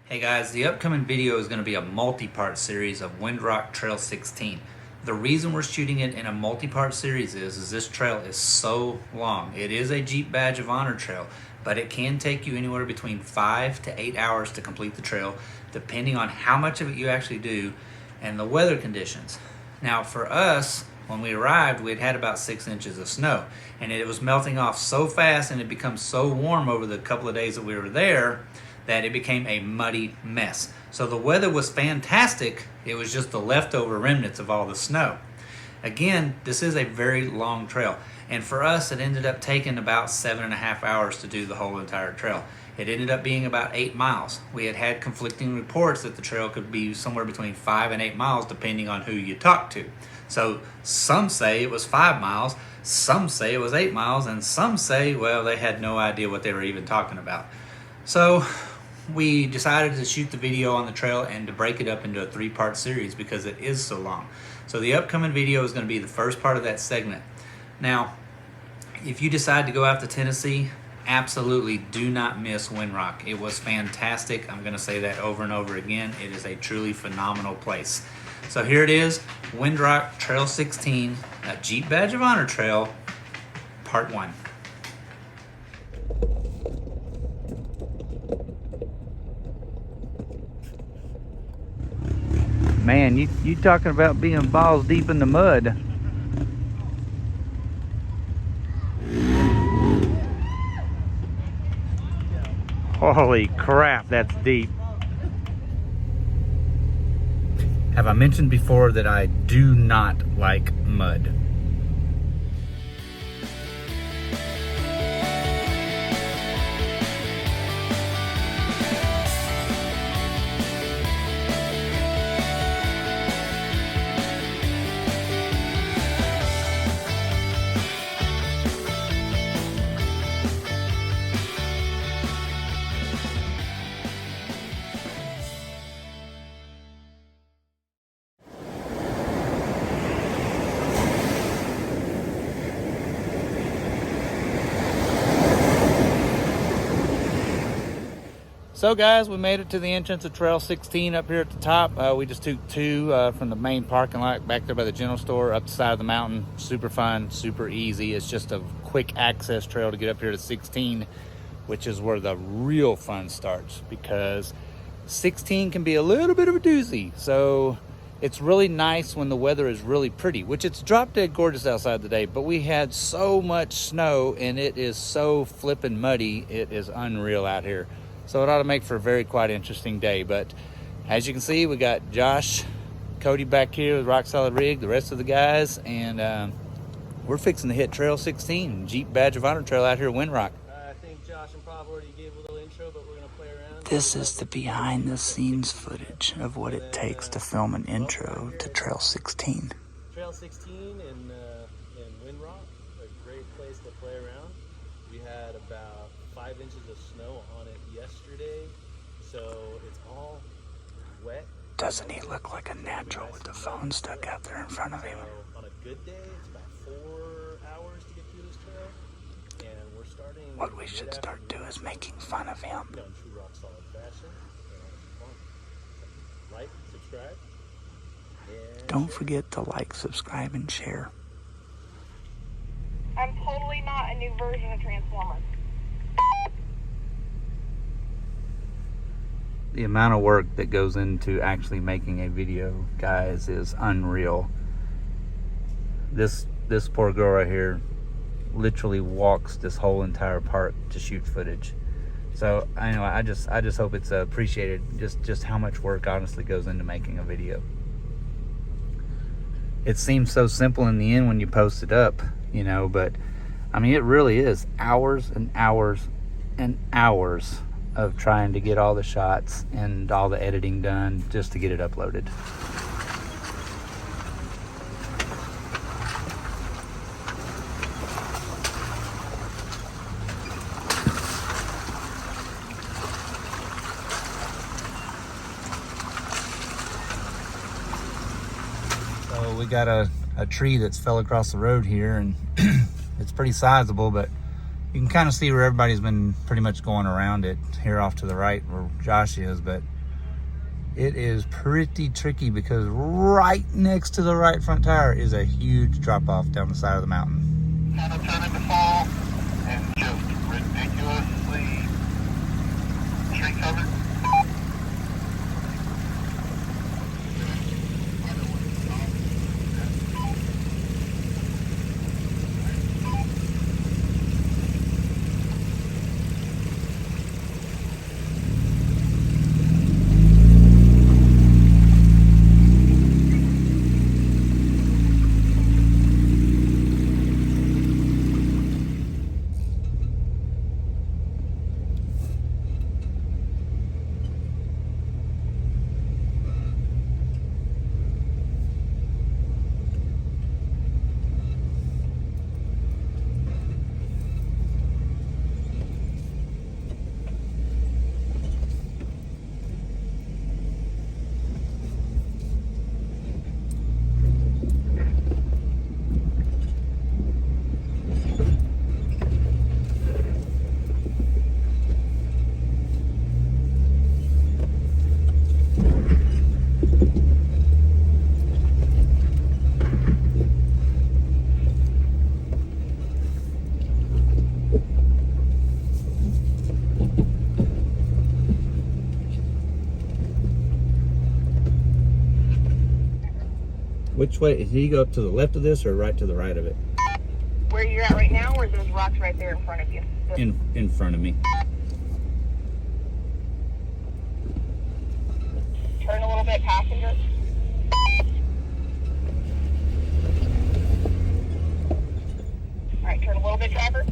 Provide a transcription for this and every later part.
Hey guys, the upcoming video is going to be a multi-part series of Windrock Trail 16. The reason we're shooting it in a multi-part series is this trail is so long. It is a Jeep Badge of Honor trail, but it can take you anywhere between 5 to 8 hours to complete the trail, depending on how much of it you actually do and the weather conditions. Now for us, when we arrived, we had about 6 inches of snow, and it was melting off so fast and it became so warm over the couple of days that we were there that it became a muddy mess. So the weather was fantastic, it was just the leftover remnants of all the snow. Again, this is a very long trail, and for us it ended up taking about 7.5 hours to do the whole entire trail. It ended up being about 8 miles. We had conflicting reports that the trail could be somewhere between 5 and 8 miles depending on who you talk to. So some say it was 5 miles, some say it was 8 miles, and some say, well, they had no idea what they were even talking about. So we decided to shoot the video on the trail and to break it up into a 3-part series because it is so long. So the upcoming video is going to be the first part of that segment. Now, if you decide to go out to Tennessee, absolutely do not miss Windrock. It was fantastic. I'm going to say that over and over again. It is a truly phenomenal place. So here it is, Windrock Trail 16, a Jeep Badge of Honor trail, part 1. Man, you talking about being balls deep in the mud. Holy crap, that's deep. Have I mentioned before that I do not like mud? So guys, we made it to the entrance of Trail 16 up here at the top. We just took 2 from the main parking lot back there by the general store up the side of the mountain. Super fun, super easy. It's just a quick access trail to get up here to 16, which is where the real fun starts, because 16 can be a little bit of a doozy. So it's really nice when the weather is really pretty, which it's drop dead gorgeous outside today, but we had so much snow and it is so flippin' muddy. It is unreal out here. So it ought to make for a very quite interesting day. But as you can see, we got Josh, Cody back here with Rock Solid Rig, the rest of the guys, and we're fixing to hit Trail 16, Jeep Badge of Honor trail out here at Windrock. I think Josh and Bob already gave a little intro, but we're going to play around. This is the behind the scenes footage of what it takes to film an intro to Trail 16. Trail 16 in Windrock, a great place to play around. We had about 5 inches of snow on it yesterday, so it's all wet. Doesn't he look like a natural with the phone stuck out there in front of him? So on a good day, it's about 4 hours to get through this trail, and we're starting. What we should start doing is making fun of him. In true rock solid fashion. Like, subscribe. Don't forget to like, subscribe, and share. I'm totally not a new version of Transformers. The amount of work that goes into actually making a video, guys, is unreal. This poor girl right here literally walks this whole entire park to shoot footage. So anyway, I just hope it's appreciated just how much work honestly goes into making a video. It seems so simple in the end when you post it up, you know, but I mean, it really is hours and hours and hours of trying to get all the shots and all the editing done just to get it uploaded. So we got a tree that's fell across the road here, and it's pretty sizable, but you can kind of see where everybody's been pretty much going around it here off to the right where Josh is, but it is pretty tricky because right next to the right front tire is a huge drop off down the side of the mountain. Kind of turning to fall and just ridiculously tree covered. Which way, did he go up to the left of this or right to the right of it? Where you're at right now, or those rocks right there in front of you? In front of me. Turn a little bit, passenger. All right, turn a little bit, driver.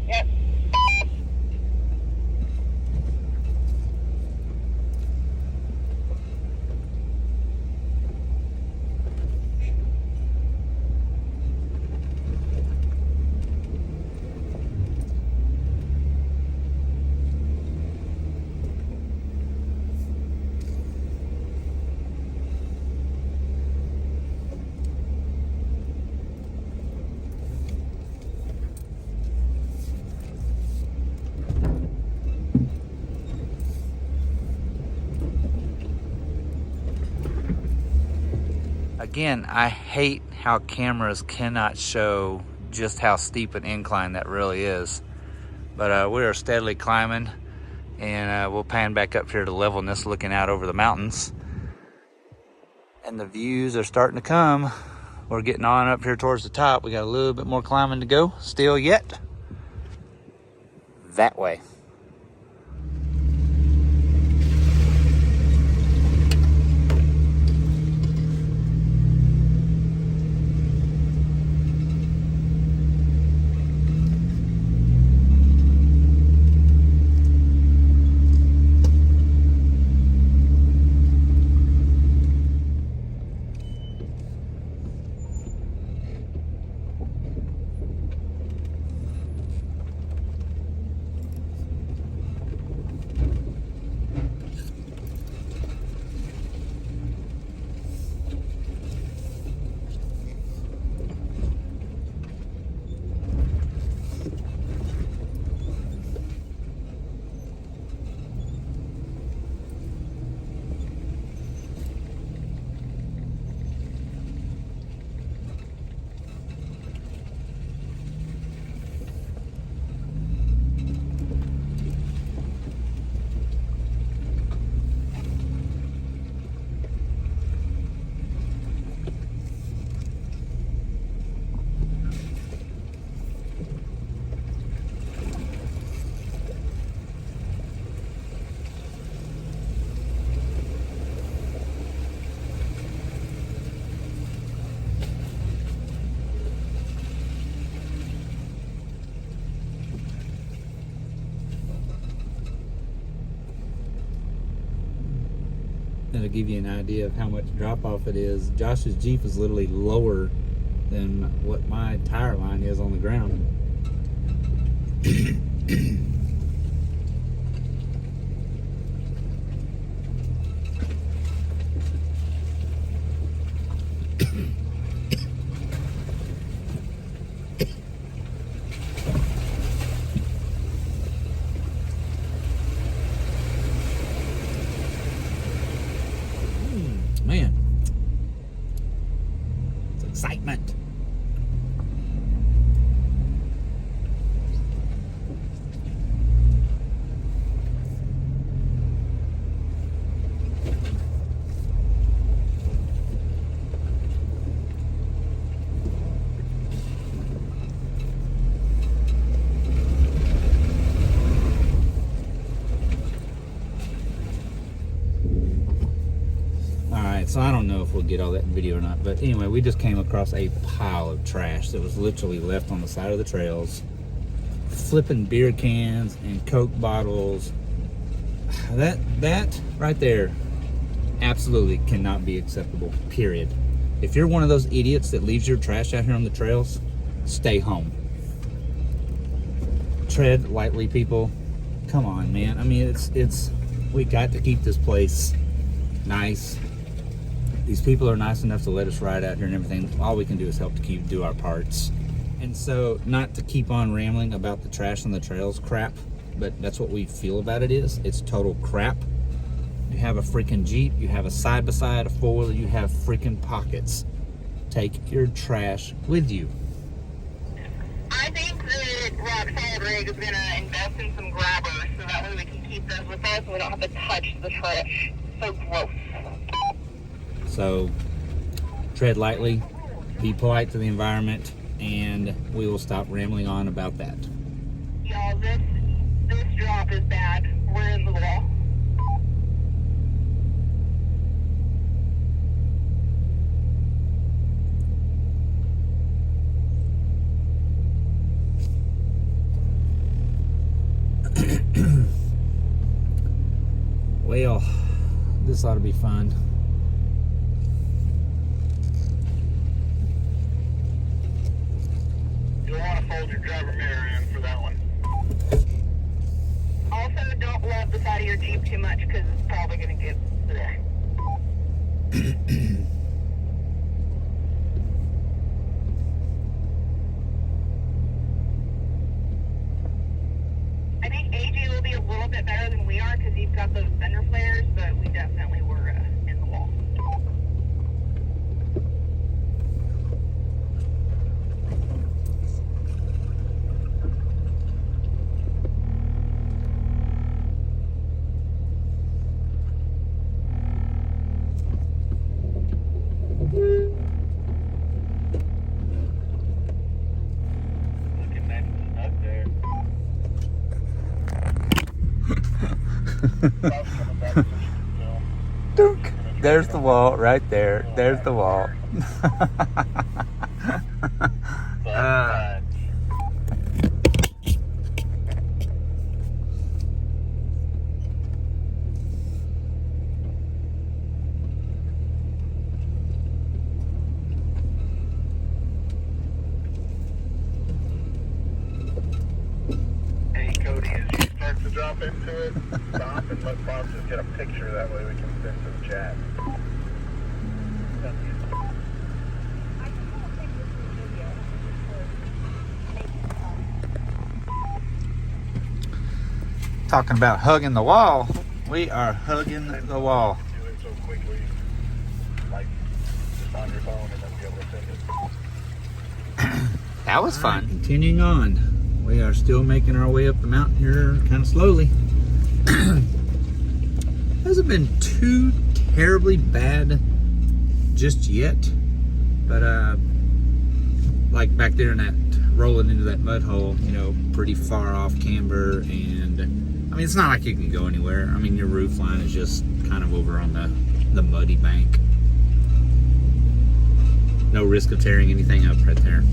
Yep. Again, I hate how cameras cannot show just how steep an incline that really is. But we are steadily climbing, and we'll pan back up here to levelness, looking out over the mountains. And the views are starting to come. We're getting on up here towards the top. We got a little bit more climbing to go still yet. That way. That'll give you an idea of how much drop off it is. Josh's Jeep is literally lower than what my tire line is on the ground. so I don't know if we'll get all that in video or not. But anyway, we just came across a pile of trash that was literally left on the side of the trails. Flipping beer cans and Coke bottles. That right there absolutely cannot be acceptable, period. If you're one of those idiots that leaves your trash out here on the trails, stay home. Tread lightly, people. Come on, man. I mean, it's we got to keep this place nice. These people are nice enough to let us ride out here and everything. All we can do is help to do our parts. And so, not to keep on rambling about the trash on the trails crap, but that's what we feel about it is. It's total crap. You have a freaking Jeep, you have a side-by-side, a four-wheeler, you have freaking pockets. Take your trash with you. I think that Rock Solid Rig is going to invest in some grabbers so that way we can keep those with us and we don't have to touch the trash. So gross. So, tread lightly, be polite to the environment, and we will stop rambling on about that. Y'all, this drop is bad. We're in the wall. Well, this ought to be fun. You'll want to fold your driver mirror in for that one. Also, don't love the side of your Jeep too much because it's probably going to get there. I think AJ will be a little bit better than we are because he's got those fender flares, but we definitely were in the wall. Looking nice and snug there. Dunk. There's the wall right there. There's the wall. Hey Cody, as you start to drop into it, stop and let Bob just get a picture. That way we can send to the chat. Talking about hugging the wall. We are hugging the wall. Do it so quickly, like just on your phone, and then be able to send it. That was fun. Continuing on. We are still making our way up the mountain here kind of slowly. Hasn't been too terribly bad just yet. But like back there in that rolling into that mud hole, you know, pretty far off camber, and I mean it's not like you can go anywhere. I mean your roof line is just kind of over on the muddy bank. No risk of tearing anything up right there.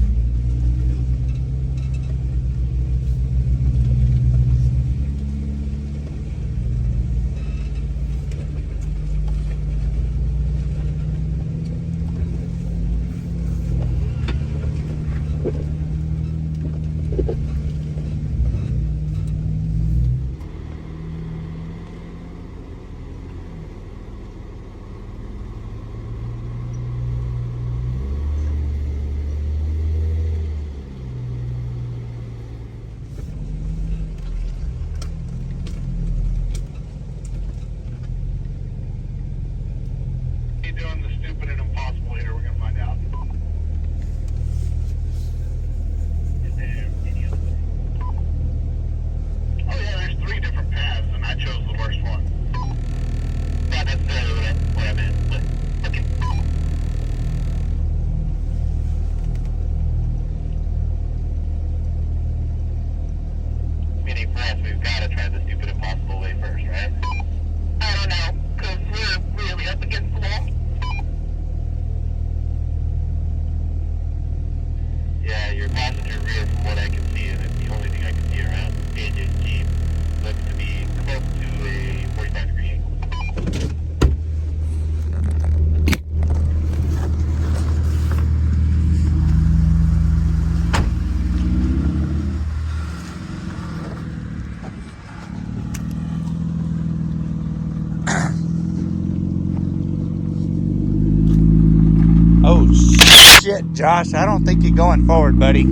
Oh, shit, Josh. I don't think you're going forward, buddy.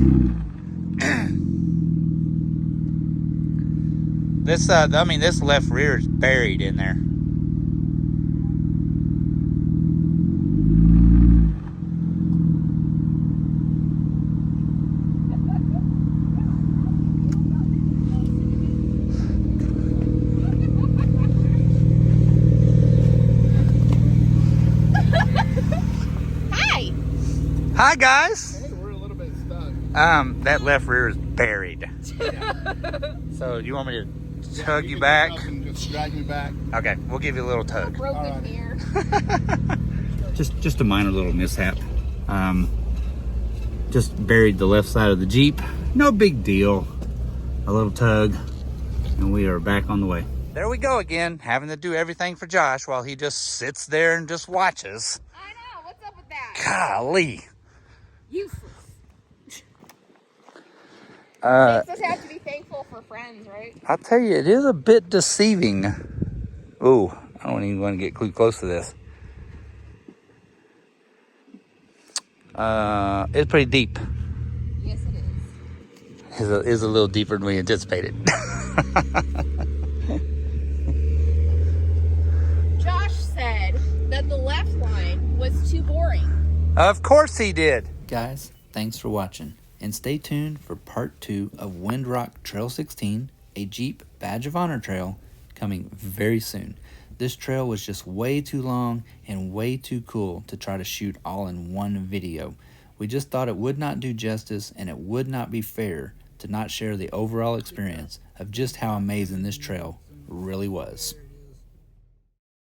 This, this left rear is buried in there. Hi, guys. Hey, we're a little bit stuck. That left rear is buried. So, do you want me to tug you back? Just drag me back. Okay, we'll give you a little tug. Broken mirror. Just a minor little mishap. Just buried the left side of the Jeep. No big deal. A little tug, and we are back on the way. There we go again, having to do everything for Josh while he just sits there and just watches. I know. What's up with that? Golly. Useless. Makes us have to be thankful for friends, right? I'll tell you, it is a bit deceiving. Ooh, I don't even want to get too close to this. It's pretty deep. Yes, it is. It is a little deeper than we anticipated. Josh said that the left line was too boring. Of course he did. Guys, thanks for watching. And stay tuned for part 2 of Windrock Trail 16, a Jeep Badge of Honor trail, coming very soon. This trail was just way too long and way too cool to try to shoot all in one video. We just thought it would not do justice and it would not be fair to not share the overall experience of just how amazing this trail really was.